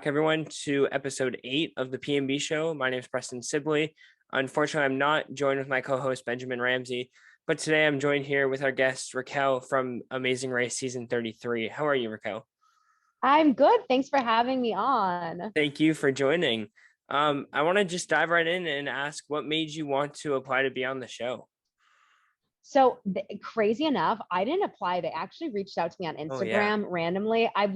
back, everyone, to episode 8 of the P&B Show. My name is Preston Sibley. Unfortunately, I'm not joined with my co-host, Benjamin Ramsey, but today I'm joined here with our guest, Raquel from Amazing Race Season 33. How are you, Raquel? I'm good. Thanks for having me on. Thank you for joining. I want to just dive right in and ask what made you want to apply to be on the show? So crazy enough, I didn't apply. They actually reached out to me on Instagram randomly. I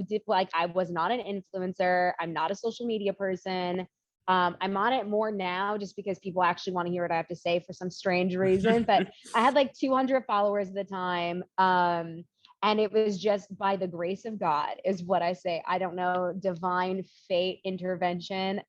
was not an influencer. I'm not a social media person. I'm on it more now just because people actually want to hear what I have to say for some strange reason. But I had like 200 followers at the time. And it was just by the grace of God is what I say. I don't know, divine fate intervention.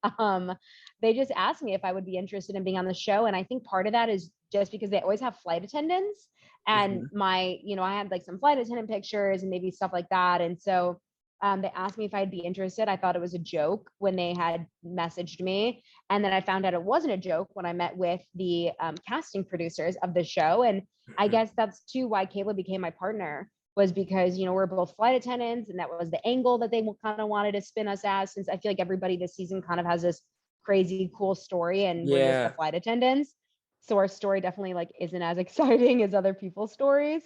They just asked me if I would be interested in being on the show. And I think part of that is just because they always have flight attendants and I had like some flight attendant pictures and maybe stuff like that. And so they asked me if I'd be interested. I thought it was a joke when they had messaged me. And then I found out it wasn't a joke when I met with the casting producers of the show. And I guess that's too why Kayla became my partner, was because, we're both flight attendants. And that was the angle that they kind of wanted to spin us as, since I feel like everybody this season kind of has this crazy cool story and we're just the flight attendants. So our story definitely like isn't as exciting as other people's stories.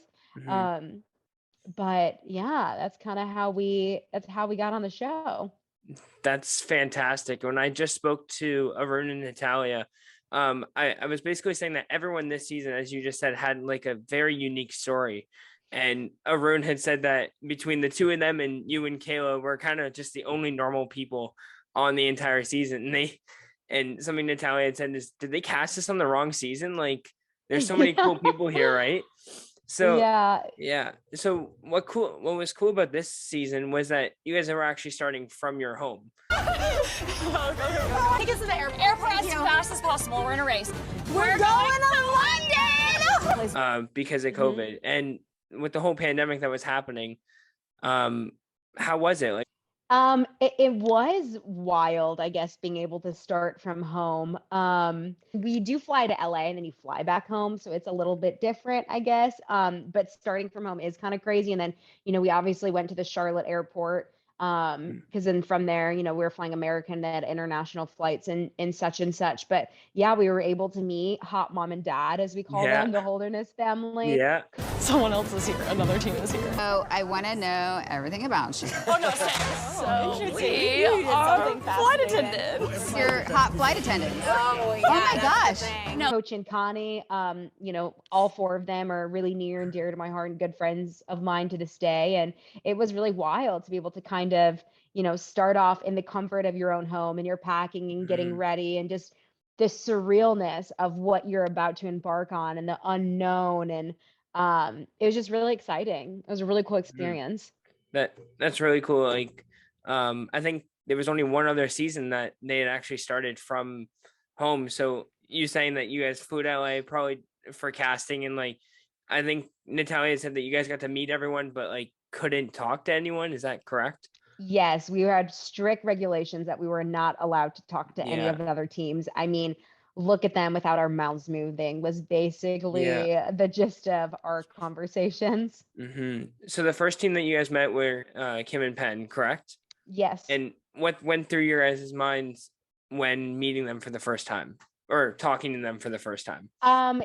But yeah, that's how we got on the show. That's fantastic. When I just spoke to Arun and Natalia, I was basically saying that everyone this season, as you just said, had like a very unique story. And Arun had said that between the two of them and you and Kayla were kind of just the only normal people on the entire season. And something Natalia had said is, did they cast us on the wrong season? Like, there's so many cool people here, right? So yeah. So what was cool about this season was that you guys were actually starting from your home. Take us to the airport as fast as possible. We're in a race. We're going to London because of COVID and with the whole pandemic that was happening. How was it? Like, it was wild, I guess, being able to start from home. We do fly to LA and then you fly back home. So it's a little bit different, I guess. But starting from home is kind of crazy. And then, we obviously went to the Charlotte airport. Because then from there, we were flying American at international flights and such and such. But yeah, we were able to meet Hot Mom and Dad, as we call them, the Holderness family. Yeah. Someone else is here. Another team is here. Oh, I want to know everything about you. Oh, no, so we are flight attendants. You're hot flight attendants. Oh, yeah. Oh my gosh. Coach and Connie, all four of them are really near and dear to my heart and good friends of mine to this day. And it was really wild to be able to kind of, start off in the comfort of your own home and you're packing and getting ready and just the surrealness of what you're about to embark on and the unknown. And it was just really exciting. It was a really cool experience. That's really cool. Like, I think there was only one other season that they had actually started from home. So you saying that you guys flew to LA probably for casting, and like, I think Natalia said that you guys got to meet everyone, but like couldn't talk to anyone. Is that correct? Yes, we had strict regulations that we were not allowed to talk to any of the other teams. I mean, look at them without our mouths moving was basically the gist of our conversations. So the first team that you guys met were Kim and Penn, correct? Yes. And what went through your guys' minds when meeting them for the first time or talking to them for the first time?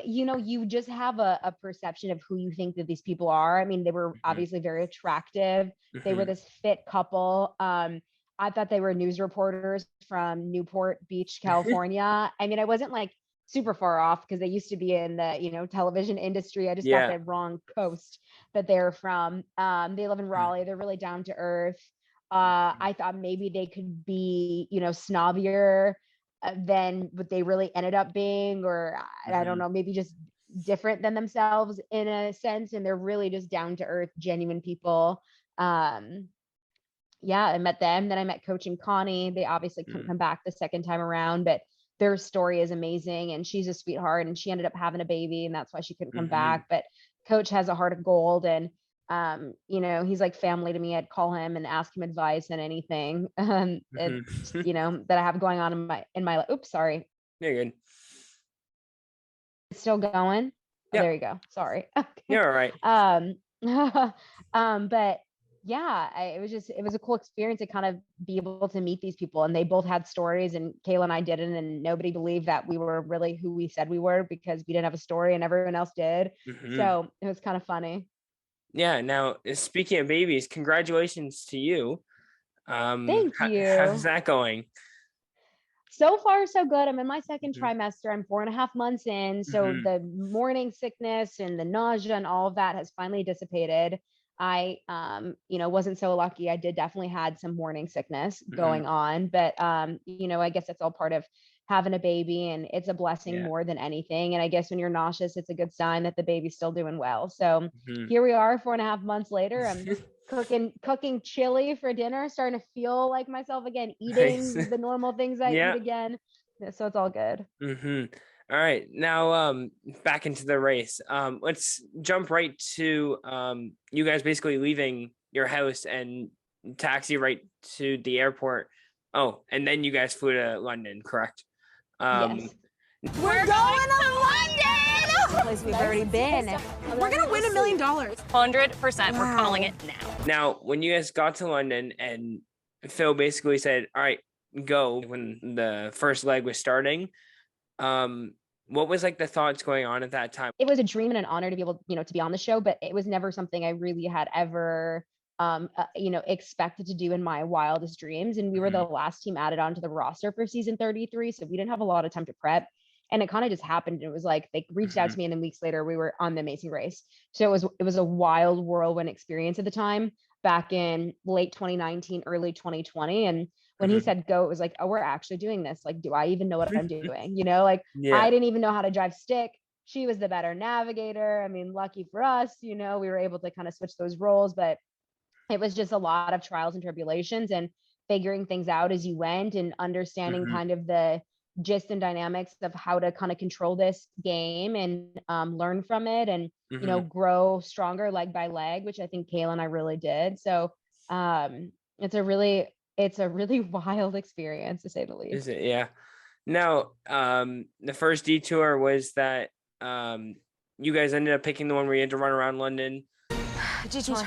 You just have a perception of who you think that these people are. I mean, they were obviously very attractive. They were this fit couple. I thought they were news reporters from Newport Beach, California. I mean, I wasn't like super far off because they used to be in the, television industry. I just got the wrong coast that they're from. They live in Raleigh. They're really down to earth. I thought maybe they could be, snobbier than what they really ended up being, or I don't know, maybe just different than themselves in a sense. And they're really just down to earth, genuine people. I met them. Then I met Coach and Connie. They obviously couldn't come back the second time around, but their story is amazing. And she's a sweetheart and she ended up having a baby and that's why she couldn't come back. But Coach has a heart of gold and, he's like family to me. I'd call him and ask him advice and anything, that I have going on in my life. Oops, sorry. You're good. It's still going. Yep. Oh, there you go. Sorry. Okay. You're all right. But yeah, it was a cool experience to kind of be able to meet these people, and they both had stories, and Kayla and I didn't, and nobody believed that we were really who we said we were because we didn't have a story and everyone else did. So it was kind of funny. Yeah. Now, speaking of babies, congratulations to you. Thank How's you. that going? So far, so good. I'm in my second Mhm. trimester. I'm 4.5 months in. So Mhm. the morning sickness and the nausea and all of that has finally dissipated. I, wasn't so lucky. I did definitely had some morning sickness Mhm. going on, but, I guess that's all part of having a baby, and it's a blessing Yeah. more than anything. And I guess when you're nauseous, it's a good sign that the baby's still doing well. So Mhm. here we are, 4.5 months later. I'm cooking chili for dinner, starting to feel like myself again, Nice. eating the normal things I eat Yeah. again. Yeah, so it's all good. All right. Now, back into the race. Let's jump right to you guys basically leaving your house and taxi right to the airport. Oh, and then you guys flew to London, correct? Um, Yes. We're going to London! Place we've already been. We're gonna win $1 million. 100%. We're calling it now. Now, when you guys got to London and Phil basically said, "All right, go," when the first leg was starting, um, what was like the thoughts going on at that time? It was a dream and an honor to be able, to be on the show, but it was never something I really had ever expected to do in my wildest dreams. And we were the Mhm. last team added onto the roster for season 33. So we didn't have a lot of time to prep. And it kind of just happened. It was like they reached out Mhm. to me, and then weeks later we were on the Amazing Race. So it was a wild whirlwind experience at the time, back in late 2019, early 2020. And when he Mhm. said go, it was like, oh, we're actually doing this. Like, do I even know what I'm doing? Like Yeah. I didn't even know how to drive stick. She was the better navigator. I mean, lucky for us, we were able to kind of switch those roles, but it was just a lot of trials and tribulations and figuring things out as you went, and understanding Mhm. kind of the gist and dynamics of how to kind of control this game, and learn from it, and Mhm. grow stronger leg by leg, which I think Kayla and I really did. So um, it's a really wild experience, to say the Is least. it? Yeah. Now, the first detour was that you guys ended up picking the one where you had to run around London. Detour.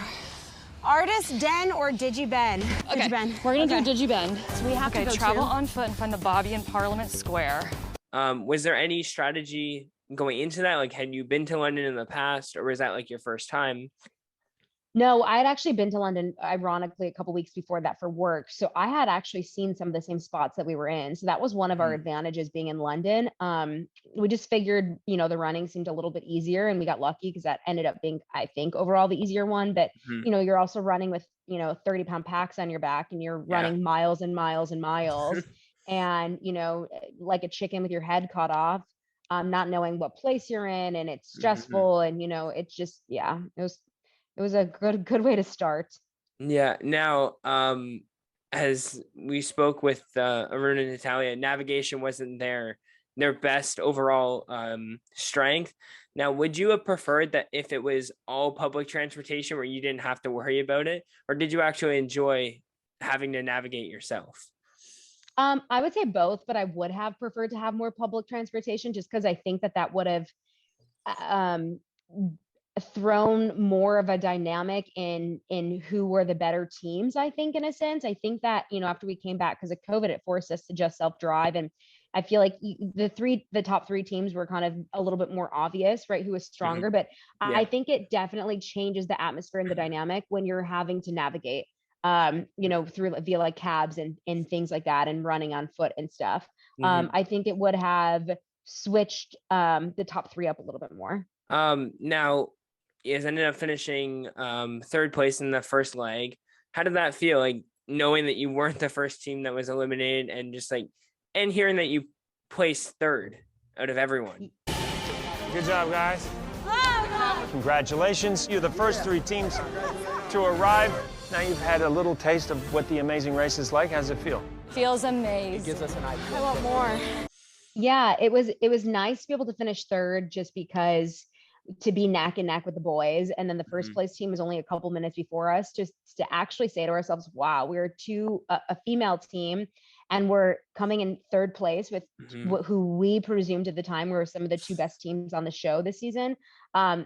Artist Den or Digibend? Okay, Digibend. we're gonna do Digibend. So we have to go travel to. on foot and find the Bobby in Parliament Square. Was there any strategy going into that? Like, had you been to London in the past, or was that like your first time? No, I had actually been to London, ironically, a couple weeks before that for work. So I had actually seen some of the same spots that we were in. So that was one of our Mhm. advantages being in London. We just figured, the running seemed a little bit easier, and we got lucky because that ended up being, I think, overall the easier one. But, Mhm. you're also running with, 30-pound packs on your back, and you're Yeah. running miles and miles and miles, and, like a chicken with your head cut off, not knowing what place you're in, and it's Mhm. stressful. And, it's just, yeah, it was a good way to start. Yeah. Now, as we spoke with Aruna and Natalia, navigation wasn't their best overall strength. Now, would you have preferred that if it was all public transportation where you didn't have to worry about it, or did you actually enjoy having to navigate yourself? I would say both, but I would have preferred to have more public transportation, just because I think that would have um, thrown more of a dynamic in who were the better teams. I think, in a sense, I think that after we came back because of COVID, it forced us to just self-drive, and I feel like the top three teams were kind of a little bit more obvious, right? Who was Mhm. stronger, but I Yeah. think it definitely changes the atmosphere and the dynamic when you're having to navigate, through via like cabs and things like that, and running on foot and stuff. Mhm. I think it would have switched the top three up a little bit more. Now, you guys ended up finishing third place in the first leg. How did that feel? Like knowing that you weren't the first team that was eliminated, and just like and hearing that you placed third out of everyone. Good job, guys. Congratulations. You're the first three teams to arrive. Now you've had a little taste of what the Amazing Race is like. How does it feel? Feels amazing. It gives us an idea. I want more. Yeah, it was nice to be able to finish third, just because to be neck and neck with the boys, and then the first Mhm. place team was only a couple minutes before us, just to actually say to ourselves, wow, we're a female team, and we're coming in third place with Mhm. who we presumed at the time were some of the two best teams on the show this season.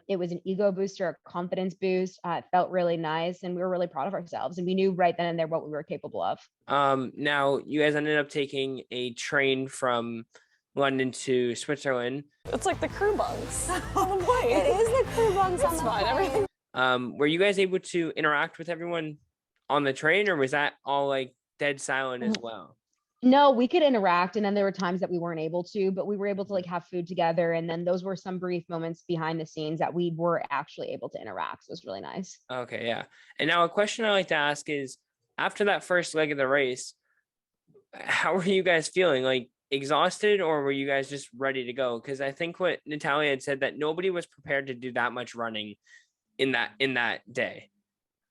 It was an ego booster, a confidence boost. It felt really nice, and we were really proud of ourselves. And we knew right then and there what we were capable of. Now you guys ended up taking a train from London to Switzerland. It's like the crew bunks on the plane. It is the crew bunks on the plane. Everything. Were you guys able to interact with everyone on the train, or was that all like dead silent as well? No, we could interact, and then there were times that we weren't able to, but we were able to like have food together, and then those were some brief moments behind the scenes that we were actually able to interact. So it was really nice. Okay, yeah. And now a question I like to ask is, after that first leg of the race, how were you guys feeling? Like exhausted, or were you guys just ready to go? Because I think what Natalia had said, that nobody was prepared to do that much running in that day.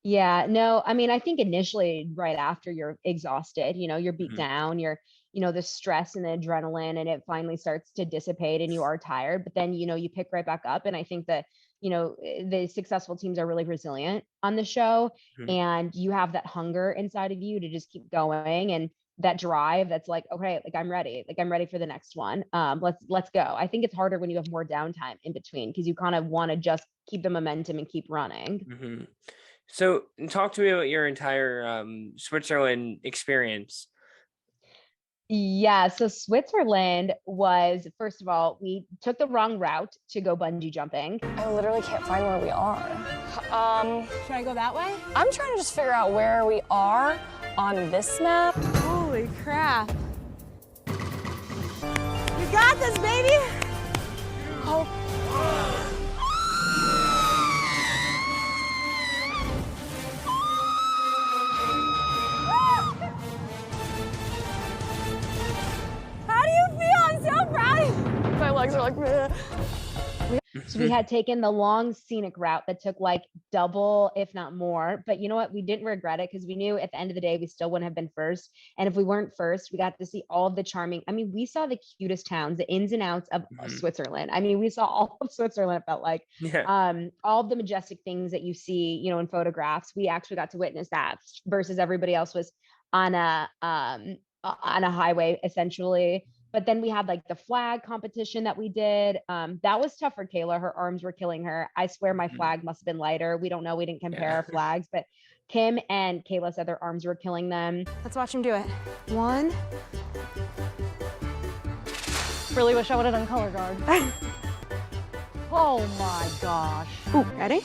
Yeah, no, I mean, I think initially right after you're exhausted, you're beat down, you're, the stress and the adrenaline, and it finally starts to dissipate and you are tired, but then, you pick right back up. And I think that, the successful teams are really resilient on the show, and you have that hunger inside of you to just keep going, and that drive that's like, okay, like I'm ready for the next one. Let's go. I think it's harder when you have more downtime in between, because you kind of want to just keep the momentum and keep running. So talk to me about your entire Switzerland experience. Yeah, so Switzerland was, first of all, we took the wrong route to go bungee jumping. I literally can't find where we are. Should I go that way? I'm trying to just figure out where we are on this map. Holy crap. We got this, baby. Oh. How do you feel? I'm so proud of you. My legs are like, meh. So we had taken the long scenic route that took like double, if not more. But you know what? We didn't regret it, because we knew at the end of the day, we still wouldn't have been first. And if we weren't first, we got to see all of the charming, I mean, we saw the cutest towns, the ins and outs of Switzerland. I mean, we saw all of Switzerland, it felt like. All of the majestic things that you see, in photographs. We actually got to witness that, versus everybody else was on a highway, essentially. But then we had like the flag competition that we did. That was tough for Kayla. Her arms were killing her. I swear my flag must have been lighter. We don't know. We didn't compare our flags, but Kim and Kayla said their arms were killing them. Let's watch him do it. 1. Really wish I would have done color guard. Oh my gosh. Ooh, ready?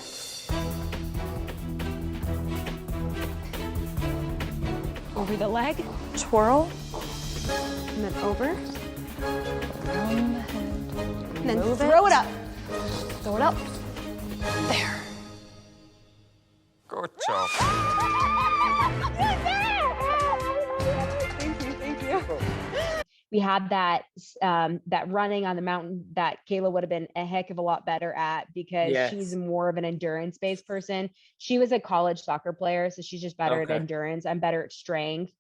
Over the leg. Twirl. And then over. And then Move throw it up. Throw it up. There. Good job. Thank you. We had that running on the mountain that Kayla would have been a heck of a lot better at, because she's more of an endurance-based person. She was a college soccer player, so she's just better at endurance. I'm better at strength.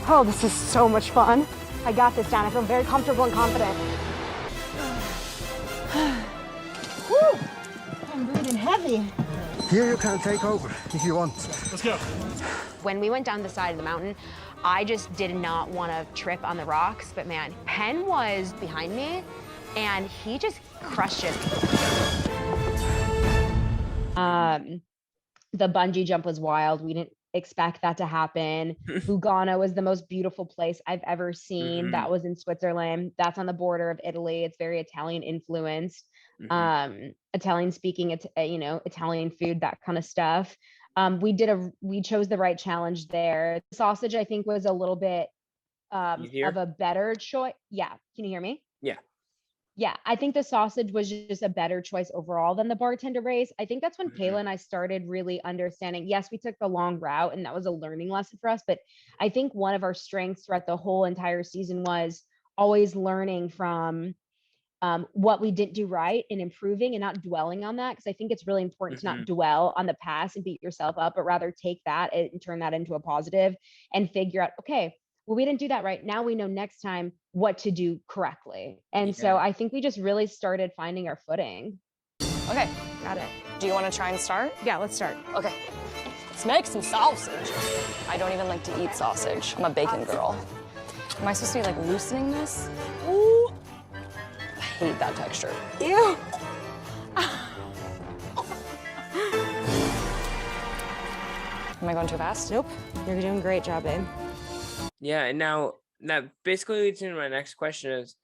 Oh, this is so much fun. I got this down. I feel very comfortable and confident. Whew. I'm breathing heavy. Here you can take over if you want. Let's go. When we went down the side of the mountain, I just did not want to trip on the rocks, but man, Penn was behind me and he just crushed it. The bungee jump was wild. We didn't expect that to happen. Lugano was the most beautiful place I've ever seen. That was in Switzerland. That's on the border of Italy. It's very Italian influenced. Italian speaking, Italian food, that kind of stuff. We chose the right challenge there. The sausage, I think, was a little bit of a better choice. Yeah. Can you hear me? Yeah, I think the sausage was just a better choice overall than the bartender race. I think that's when Kayla and I started really understanding, yes, we took the long route and that was a learning lesson for us. But I think one of our strengths throughout the whole entire season was always learning from what we didn't do right and improving and not dwelling on that. Because I think it's really important to not dwell on the past and beat yourself up, but rather take that and turn that into a positive and figure out, okay, well, we didn't do that right. Now we know next time what to do correctly. And so I think we just really started finding our footing. Okay, got it. Do you want to try and start? Yeah, let's start. Okay. Let's make some sausage. I don't even like to eat sausage. I'm a bacon girl. Am I supposed to be like loosening this? Ooh. I hate that texture. Ew. Am I going too fast? Nope. You're doing a great job, babe. Yeah, and now that basically leads into my next question is,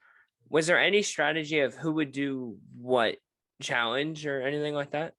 was there any strategy of who would do what challenge or anything like that?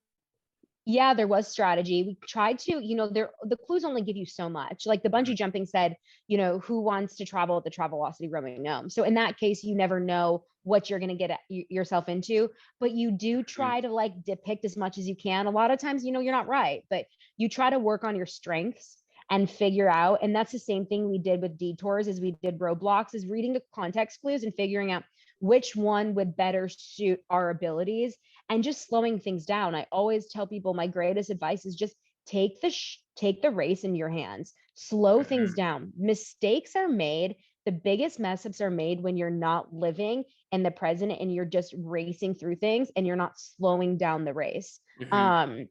Yeah, there was strategy. We tried to, the clues only give you so much. Like the bungee jumping said, who wants to travel at the Travelocity Roaming Gnome. So in that case, you never know what you're going to get yourself into, but you do try to like depict as much as you can. A lot of times, you're not right, but you try to work on your strengths and figure out. And that's the same thing we did with detours as we did roadblocks, is reading the context clues and figuring out which one would better suit our abilities and just slowing things down. I always tell people my greatest advice is just take the race in your hands, slow things down. Mistakes are made. The biggest mess ups are made when you're not living in the present and you're just racing through things and you're not slowing down the race. And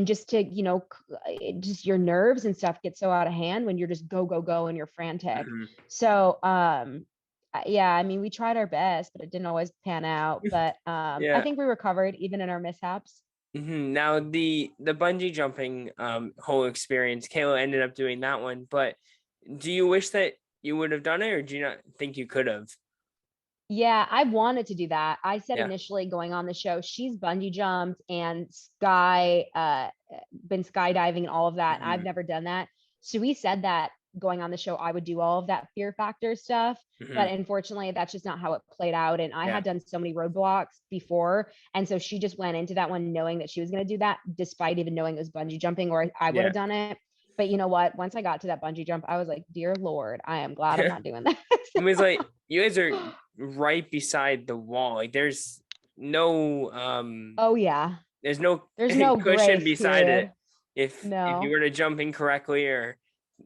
just to, just your nerves and stuff get so out of hand when you're just go, go, go and you're frantic. So, yeah, I mean, we tried our best, but it didn't always pan out. But I think we recovered even in our mishaps. Now the bungee jumping whole experience, Kayla ended up doing that one. But do you wish that you would have done it, or do you not think you could have? Yeah, I wanted to do that. I said initially going on the show, she's bungee jumped and been skydiving and all of that. I've never done that. So we said that going on the show, I would do all of that fear factor stuff. But unfortunately, that's just not how it played out. And I had done so many roadblocks before. And so she just went into that one knowing that she was going to do that, despite even knowing it was bungee jumping, or I would have done it. But you know what? Once I got to that bungee jump, I was like, dear Lord, I am glad I'm not doing that. It was like, you guys are right beside the wall. Like there's no oh yeah. There's no cushion grace, beside period. it. If you were to jump incorrectly or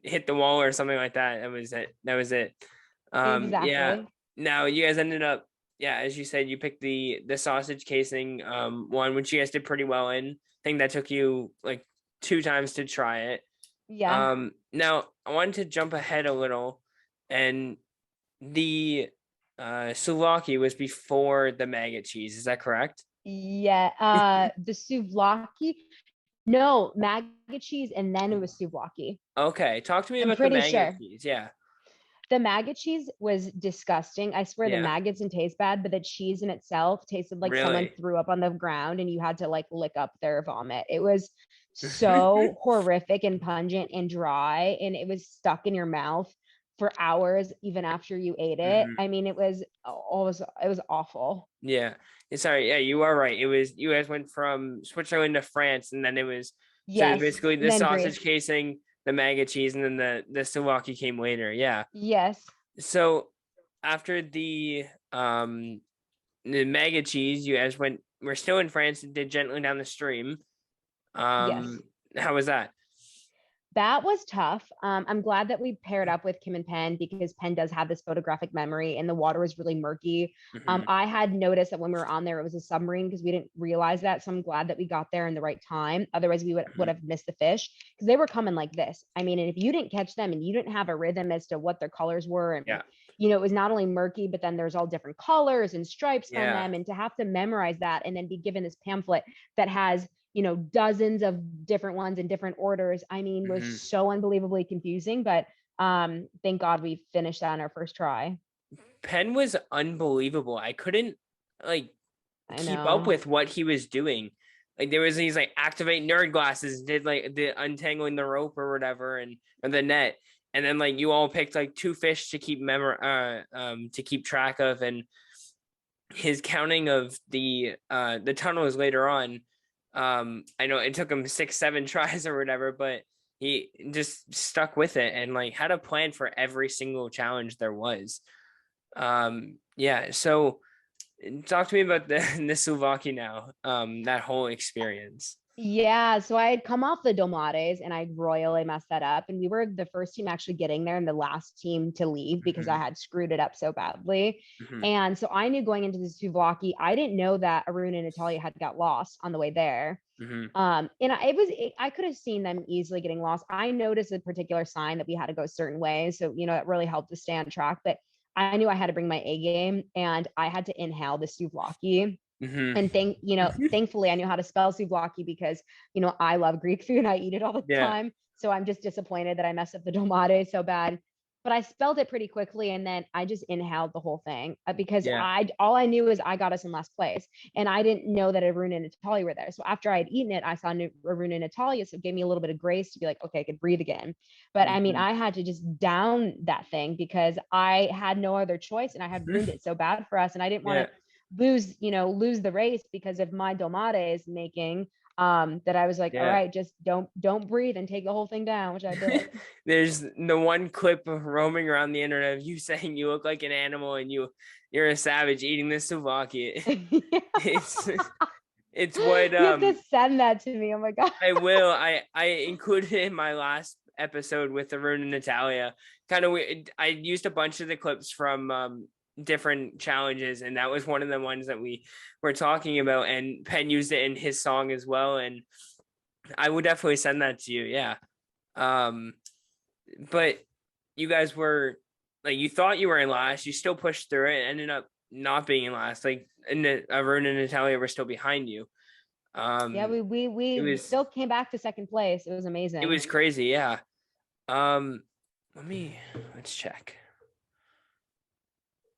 hit the wall or something like that, that was it. Exactly. Yeah. Now you guys ended up, as you said, you picked the sausage casing one, which you guys did pretty well in. I think that took you like 2 times to try it. Yeah. Now I wanted to jump ahead a little, and the souvlaki was before the maggot cheese. Is that correct? Yeah. The souvlaki. No, maggot cheese, and then it was souvlaki. Okay, talk to me about the maggot cheese. Yeah. The maggot cheese was disgusting. I swear the maggots didn't taste bad, but the cheese in itself tasted like someone threw up on the ground and you had to like lick up their vomit. It was so horrific and pungent and dry, and it was stuck in your mouth for hours even after you ate it. I mean, it was awful. Yeah. Sorry. Yeah, you are right. It was, you guys went from Switzerland to France, and then it was, so basically the sausage casing, the maggot cheese, and then the souvlaki came later. Yeah. Yes. So after the maggot cheese, you guys we're still in France and did Gently Down the Stream. How was that? That was tough. I'm glad that we paired up with Kim and Penn, because Penn does have this photographic memory and the water was really murky. I had noticed that when we were on there, it was a submarine, because we didn't realize that. So I'm glad that we got there in the right time. Otherwise we would have missed the fish, because they were coming like this. I mean, and if you didn't catch them and you didn't have a rhythm as to what their colors were, and it was not only murky, but then there's all different colors and stripes on them. And to have to memorize that and then be given this pamphlet that has dozens of different ones in different orders, I mean, was so unbelievably confusing. But thank God we finished that on our first try. Penn was unbelievable. I couldn't keep up with what he was doing. Like there was these like activate nerd glasses, did like the untangling the rope or whatever, or the net, and then like you all picked like 2 fish to keep to keep track of, and his counting of the tunnels later on. I know it took him 6-7 tries or whatever, but he just stuck with it and like had a plan for every single challenge there was. So talk to me about the Slovakia now, that whole experience. Yeah, so I had come off the Domates and I royally messed that up. And we were the first team actually getting there and the last team to leave because I had screwed it up so badly. And so I knew going into the Slovakia, I didn't know that Arun and Natalia had got lost on the way there. And I could have seen them easily getting lost. I noticed a particular sign that we had to go certain ways. So, you know, it really helped to stay on track. But I knew I had to bring my A game and I had to inhale the Slovakia. And thankfully I knew how to spell souvlaki because, you know, I love Greek food and I eat it all the time. So I'm just disappointed that I messed up the domate so bad, but I spelled it pretty quickly. And then I just inhaled the whole thing because all I knew is I got us in last place and I didn't know that Arun and Natalia were there. So after I'd eaten it, I saw Arun and Natalia. So it gave me a little bit of grace to be like, okay, I could breathe again. But I mean, I had to just down that thing because I had no other choice and I had ruined it so bad for us. And I didn't want to lose the race because of my domate is making that I was like, all right, just don't breathe and take the whole thing down, which I did. There's the one clip of roaming around the internet of you saying you look like an animal and you're a savage eating this Slovakia. It's what you have to send that to me. Oh my god. I will. I included it in my last episode with Arun and Natalia. Kind of I used a bunch of the clips from different challenges, and that was one of the ones that we were talking about, and Penn used it in his song as well, and I would definitely send that to you. But you guys were like, you thought you were in last, you still pushed through it, ended up not being in last, like, and Arun and Natalia were still behind you. We still came back to second place. It was amazing. It was crazy. Let's check.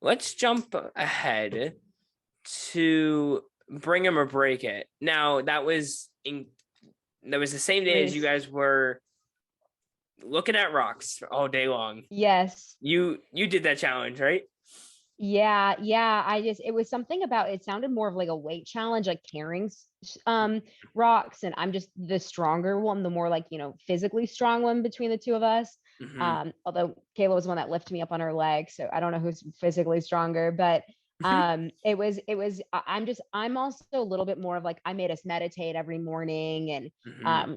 Let's jump ahead to Bring 'Em or Break It. Now that was the same day as you guys were looking at rocks all day long. Yes. You did that challenge, right? Yeah. It was something about, it sounded more of like a weight challenge, like carrying rocks. And I'm just the stronger one, the more like, you know, physically strong one between the two of us. Although Kayla was the one that lifted me up on her leg. So I don't know who's physically stronger, but I'm also a little bit more of like, I made us meditate every morning and,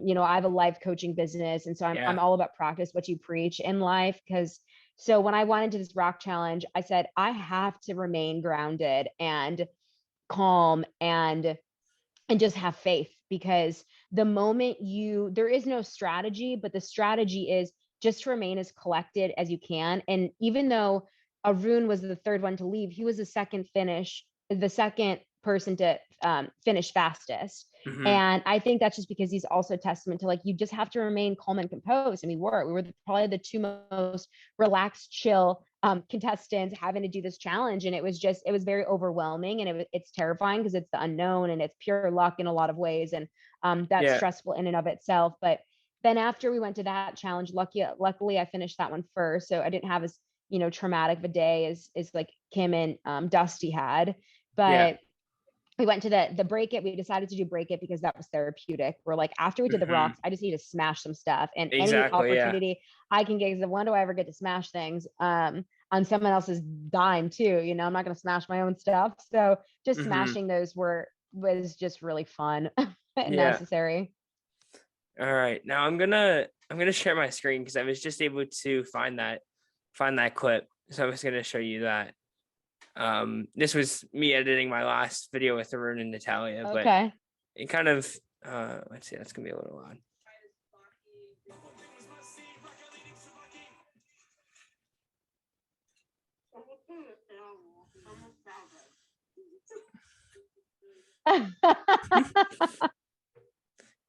you know, I have a life coaching business. And so I'm all about practice what you preach in life. So when I went into this rock challenge, I said, I have to remain grounded and calm and just have faith, because the moment there is no strategy, but the strategy is just to remain as collected as you can. And even though Arun was the third one to leave, he was the second person to finish fastest. And I think that's just because he's also a testament to, like, you just have to remain calm and composed. And we were probably the two most relaxed, chill contestants having to do this challenge. And it was very overwhelming, and it's terrifying because it's the unknown and it's pure luck in a lot of ways. And that's stressful in and of itself. But then after we went to that challenge, luckily I finished that one first. So I didn't have as, you know, traumatic of a day as like Kim and Dusty had. But we went to the Break It. We decided to do Break It because that was therapeutic. We're like, after we did the rocks, I just need to smash some stuff. And any opportunity I can get, because when do I ever get to smash things on someone else's dime too? You know, I'm not going to smash my own stuff. So just smashing those was just really fun and necessary. All right, now I'm gonna share my screen because I was just able to find that clip. So I was gonna show you that. This was me editing my last video with Arun and Natalia, but it kind of let's see, that's gonna be a little loud.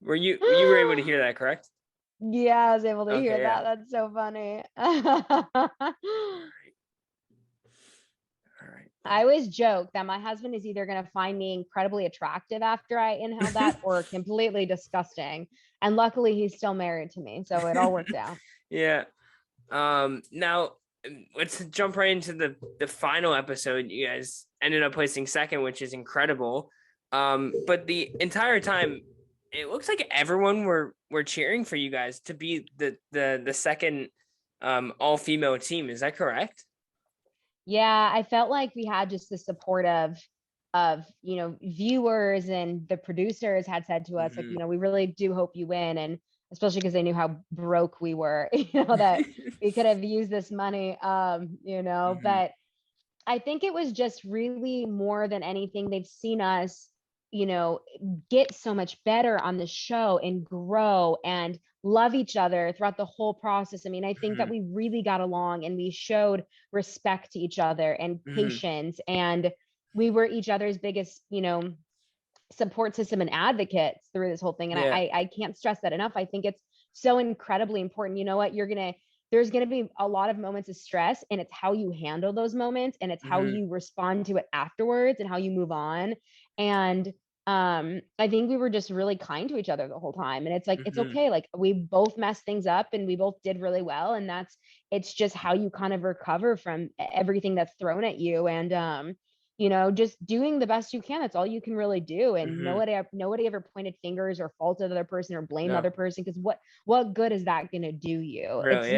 Were you able to hear that, correct? Yeah, I was able to hear that. That's so funny. I always joke that my husband is either going to find me incredibly attractive after I inhale that or completely disgusting. And luckily he's still married to me. So it all worked out. Now let's jump right into the final episode. You guys ended up placing second, which is incredible. But the entire time, it looks like everyone were cheering for you guys to be the second all-female team. Is that correct? Yeah, I felt like we had just the support of viewers and the producers had said to us, like, we really do hope you win. And especially because they knew how broke we were, that we could have used this money, but I think it was just really more than anything, they've seen us, get so much better on the show and grow and love each other throughout the whole process. I mean, I think that we really got along and we showed respect to each other and patience, and we were each other's biggest, support system and advocates through this whole thing. And I can't stress that enough. I think it's so incredibly important. You know what? There's going to be a lot of moments of stress, and it's how you handle those moments, and it's how you respond to it afterwards and how you move on. And I think we were just really kind to each other the whole time. And it's like, it's okay. Like, we both messed things up and we both did really well. And it's just how you kind of recover from everything that's thrown at you. And, just doing the best you can. That's all you can really do. And nobody ever pointed fingers or faulted the other person or blamed the other person. Because what good is that going to do you? Really,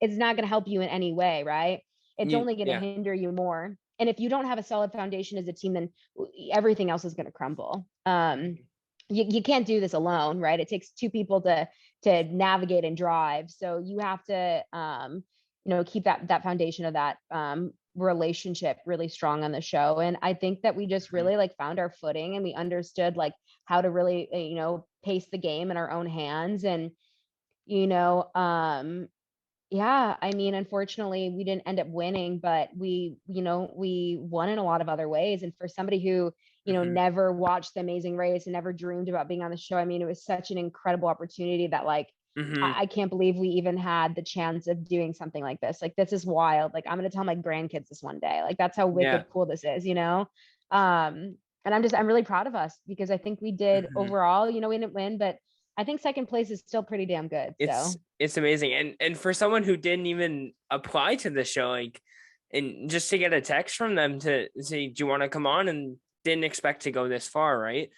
it's not going to help you in any way. Right. It's only going to hinder you more. And if you don't have a solid foundation as a team, then everything else is going to crumble. You can't do this alone, right? It takes two people to navigate and drive. So you have to, keep that foundation of that relationship really strong on the show. And I think that we just really found our footing, and we understood how to really, pace the game in our own hands. And, I mean, unfortunately, we didn't end up winning, but we won in a lot of other ways. And for somebody who, never watched The Amazing Race and never dreamed about being on the show, I mean, it was such an incredible opportunity that I can't believe we even had the chance of doing something like this. Like, this is wild. Like, I'm going to tell my grandkids this one day. Like, that's how wicked cool this is, And I'm really proud of us, because I think we did overall, we didn't win, but I think second place is still pretty damn good. It's amazing. And for someone who didn't even apply to the show, and just to get a text from them to say, do you want to come on, and didn't expect to go this far. Right.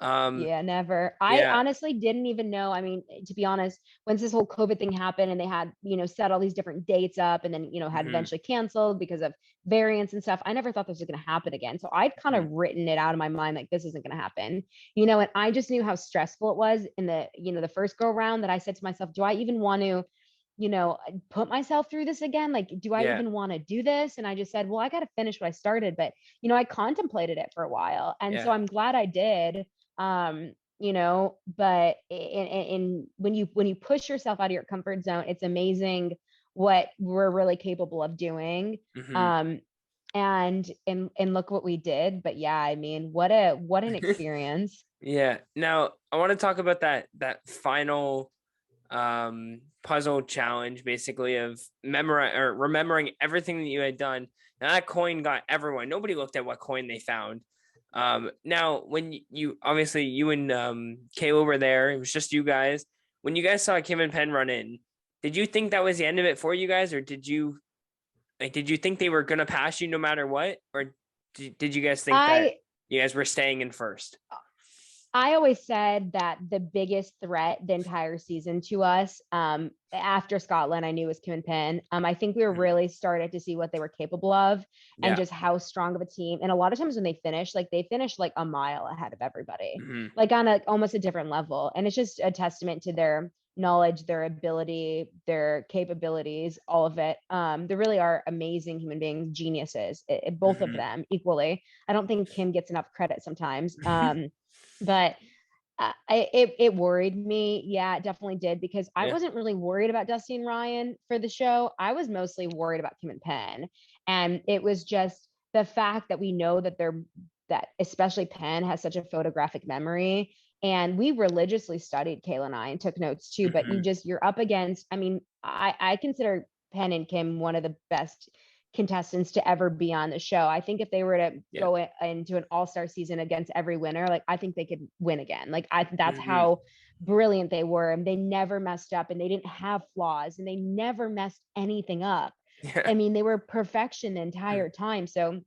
Never. I honestly didn't even know. I mean, to be honest, once this whole COVID thing happened and they had, set all these different dates up, and then, had eventually canceled because of variants and stuff, I never thought this was going to happen again. So I'd kind of written it out of my mind, like, this isn't going to happen, and I just knew how stressful it was in the, the first go around, that I said to myself, do I even want to, put myself through this again? Like, do I even want to do this? And I just said, well, I got to finish what I started. But, I contemplated it for a while. And so I'm glad I did. But when you push yourself out of your comfort zone, it's amazing what we're really capable of doing. And look what we did. But yeah, I mean, what an experience. Yeah. Now I want to talk about that final puzzle challenge, basically, of remembering everything that you had done. Now that coin got everyone. Nobody looked at what coin they found. Now when you obviously, you and Kayla were there, it was just you guys. When you guys saw Kim and Penn run in, did you think that was the end of it for you guys, or did you think they were gonna pass you no matter what, or did you guys think that you guys were staying in first? I always said that the biggest threat the entire season to us, after Scotland, I knew was Kim and Penn. I think we were really started to see what they were capable of, and just how strong of a team. And a lot of times when they finish like a mile ahead of everybody, like on almost a different level. And it's just a testament to their knowledge, their ability, their capabilities, all of it. They really are amazing human beings, geniuses, both of them equally. I don't think Kim gets enough credit sometimes. But it worried me. Yeah, it definitely did, because I wasn't really worried about Dusty and Ryan for the show. I was mostly worried about Kim and Penn. And it was just the fact that we know that that especially Penn has such a photographic memory. And we religiously studied, Kayla and I, and took notes too. But you're up against, I mean, I consider Penn and Kim one of the best contestants to ever be on the show. I think if they were to go into an all-star season against every winner, like, I think they could win again. Like, that's how brilliant they were. And they never messed up, and they didn't have flaws, and they never messed anything up. I mean, they were perfection the entire time. So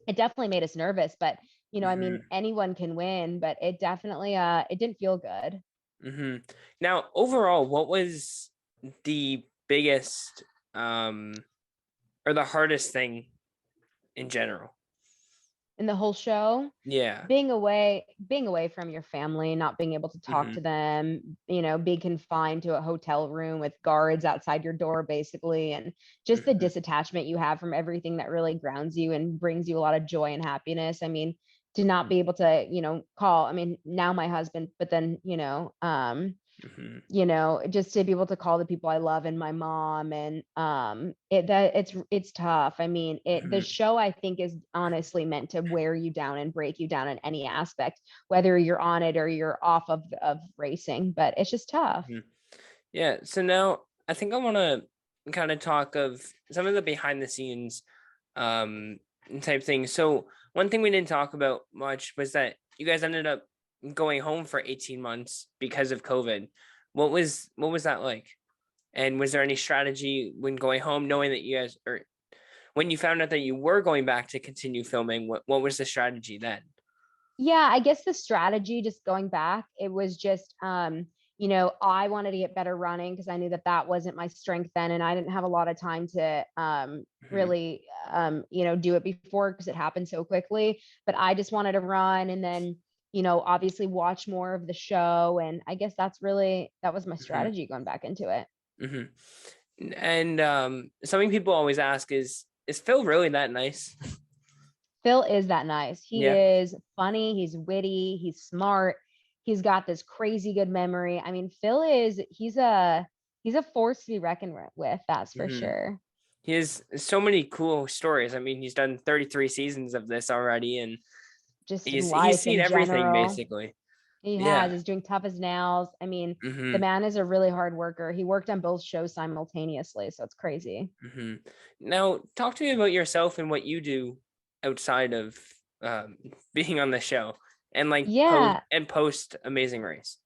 it definitely made us nervous, but I mean, anyone can win, but it definitely, it didn't feel good. Now, overall, what was the biggest, or the hardest thing in general? in the whole show. Yeah. Being away from your family, not being able to talk to them, being confined to a hotel room with guards outside your door, basically, and just the disattachment you have from everything that really grounds you and brings you a lot of joy and happiness. I mean, to not be able to, call, I mean, now my husband, but then, just to be able to call the people I love and my mom, and it's tough. I mean, the show, I think, is honestly meant to wear you down and break you down in any aspect, whether you're on it or you're off of racing, but it's just tough. Yeah. So now I think I want to kind of talk of some of the behind the scenes type things. So one thing we didn't talk about much was that you guys ended up going home for 18 months because of COVID. What was that like? And was there any strategy when going home, knowing that you guys, or when you found out that you were going back to continue filming, what was the strategy then? Yeah, I guess the strategy, just going back, it was just, I wanted to get better running because I knew that wasn't my strength then. And I didn't have a lot of time to really, do it before because it happened so quickly. But I just wanted to run and then, obviously watch more of the show. And I guess that was my strategy going back into it. And something people always ask is Phil really that nice? Phil is that nice. He is funny. He's witty. He's smart. He's got this crazy good memory. I mean, he's a force to be reckoned with. That's for sure. He has so many cool stories. I mean, he's done 33 seasons of this already, and just he's seen in everything general. Basically. He has. He's doing Tough as Nails. I mean, the man is a really hard worker. He worked on both shows simultaneously, so it's crazy. Now, talk to me about yourself and what you do outside of being on the show, and post Amazing Race.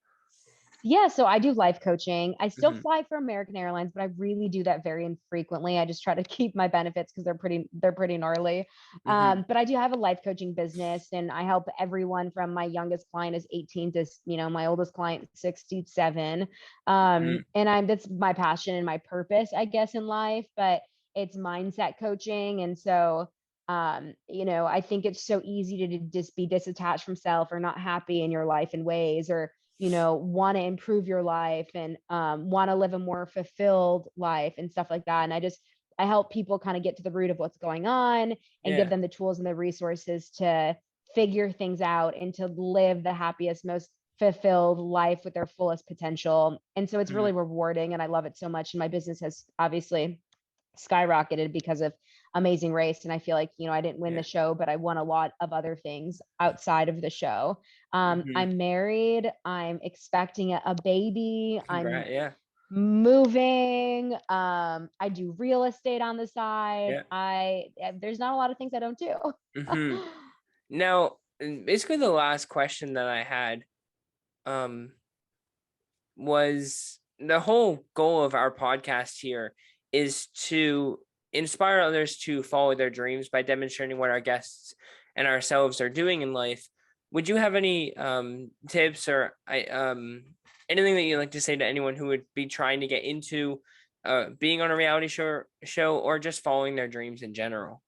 Yeah, so I do life coaching. I still fly for American Airlines, but I really do that very infrequently. I just try to keep my benefits because they're pretty gnarly. But I do have a life coaching business, and I help everyone from my youngest client is 18 to my oldest client 67. And that's my passion and my purpose, I guess, in life. But it's mindset coaching, and so I think it's so easy to just be disattached from self or not happy in your life in ways, or want to improve your life and want to live a more fulfilled life and stuff like that. And I help people kind of get to the root of what's going on and give them the tools and the resources to figure things out and to live the happiest, most fulfilled life with their fullest potential. And so it's really rewarding, and I love it so much. And my business has obviously skyrocketed because of Amazing Race. And I feel like, I didn't win the show, but I won a lot of other things outside of the show. I'm married. I'm expecting a baby. I'm moving. I do real estate on the side. There's not a lot of things I don't do. Now, basically the last question that I had was, the whole goal of our podcast here is to inspire others to follow their dreams by demonstrating what our guests and ourselves are doing in life. Would you have any tips or anything that you'd like to say to anyone who would be trying to get into being on a reality show or just following their dreams in general?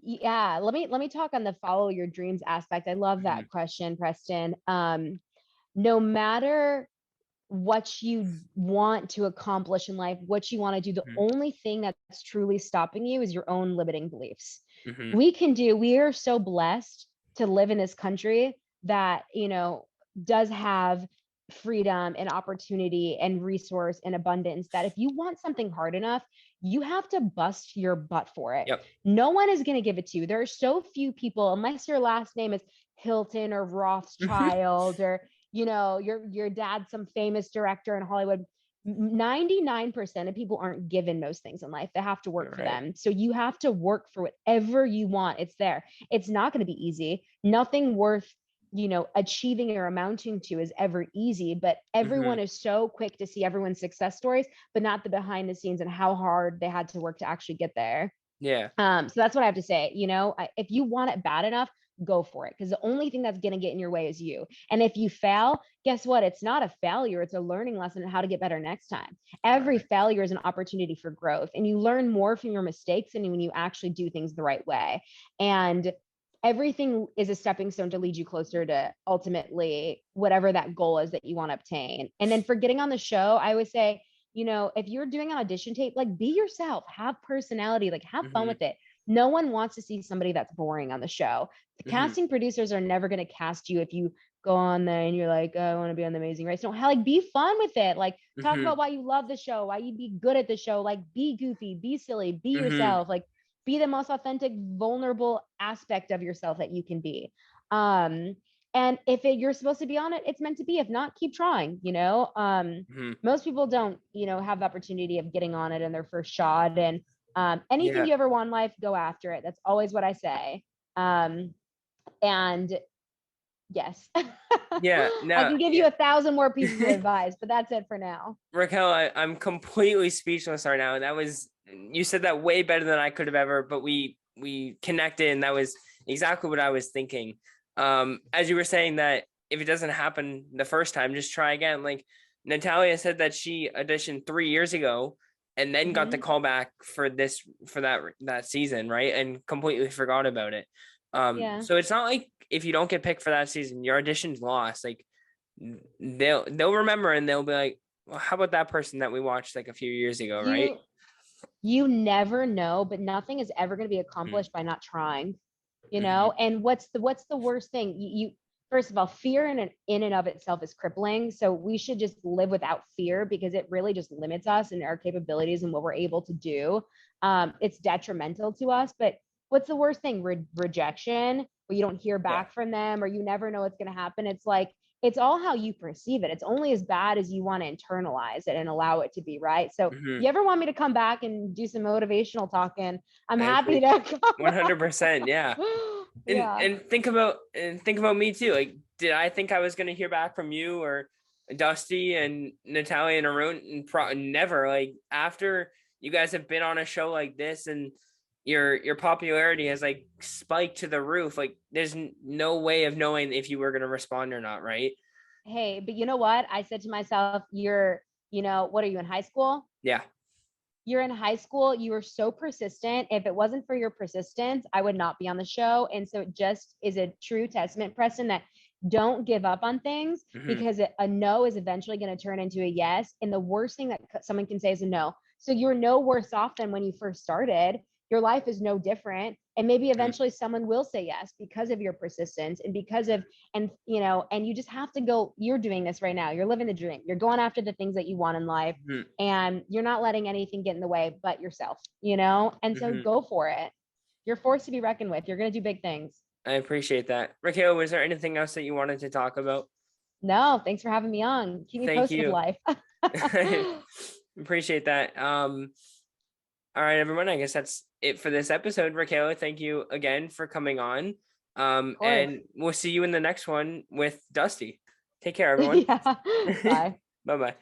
Yeah, let me talk on the follow your dreams aspect. I love that question, Preston. No matter what you want to accomplish in life, what you want to do, the only thing that's truly stopping you is your own limiting beliefs. We are so blessed to live in this country that, does have freedom and opportunity and resource and abundance, that if you want something hard enough, you have to bust your butt for it. No one is going to give it to you. There are so few people, unless your last name is Hilton or Rothschild or your dad's some famous director in Hollywood. 99% of people aren't given those things in life. They have to work for them. So you have to work for whatever you want. It's there. It's not going to be easy. Nothing worth, achieving or amounting to is ever easy, but everyone is so quick to see everyone's success stories, but not the behind the scenes and how hard they had to work to actually get there. So that's what I have to say. If you want it bad enough, go for it, because the only thing that's going to get in your way is you. And if you fail, guess what? It's not a failure. It's a learning lesson on how to get better next time. Every failure is an opportunity for growth, and you learn more from your mistakes than when you actually do things the right way. And everything is a stepping stone to lead you closer to ultimately whatever that goal is that you want to obtain. And then for getting on the show, I always say, you know, if you're doing an audition tape, like be yourself, have personality, like have fun with it. No one wants to see somebody that's boring on the show. The casting producers are never going to cast you if you go on there and you're like, oh, I want to be on The Amazing Race. No, like be fun with it. Like talk about why you love the show, why you'd be good at the show. Like be goofy, be silly, be yourself. Like be the most authentic, vulnerable aspect of yourself that you can be. And if you're supposed to be on it, it's meant to be. If not, keep trying, you know. Most people don't, you know, have the opportunity of getting on it in their first shot. And anything you ever want in life, go after it. That's always what I say. And yes. No, I can give you 1,000 more pieces of advice, but that's it for now. Raquel, I'm completely speechless right now. You said that way better than I could have ever, but we connected, and that was exactly what I was thinking. As you were saying that if it doesn't happen the first time, just try again. Like Natalia said that she auditioned 3 years ago and then got the call back for that season, right? And completely forgot about it. So it's not like if you don't get picked for that season, your audition's lost. Like they'll remember, and they'll be like, well, how about that person that we watched like a few years ago, right? You never know, but nothing is ever going to be accomplished by not trying, you know? And what's the worst thing? You first of all, fear in and of itself is crippling. So we should just live without fear, because it really just limits us and our capabilities and what we're able to do. It's detrimental to us. But what's the worst thing? Rejection, where you don't hear back from them, or you never know what's going to happen. It's like, it's all how you perceive it. It's only as bad as you want to internalize it and allow it to be, right? So you ever want me to come back and do some motivational talking, I'm happy to come. 100%. Yeah. And think about me too. Like, did I think I was going to hear back from you or Dusty and Natalia and Arun? Never. Like, after you guys have been on a show like this and your popularity has like spiked to the roof, like there's no way of knowing if you were going to respond or not, right? Hey, but you know what? I said to myself, what are you in high school? Yeah. You're in high school. You were so persistent. If it wasn't for your persistence, I would not be on the show. And so it just is a true testament, Preston, that don't give up on things, because a no is eventually going to turn into a yes. And the worst thing that someone can say is a no. So you're no worse off than when you first started. Your life is no different. And maybe eventually someone will say yes because of your persistence and because of, and you just have to go, you're doing this right now. You're living the dream. You're going after the things that you want in life, and you're not letting anything get in the way but yourself, and so go for it. You're a force to be reckoned with. You're going to do big things. I appreciate that. Raquel, was there anything else that you wanted to talk about? No, thanks for having me on. Keep me posted with life. Appreciate that. All right, everyone, I guess that's it for this episode. Raquel, thank you again for coming on. And we'll see you in the next one with Dusty. Take care, everyone. Bye. Bye-bye.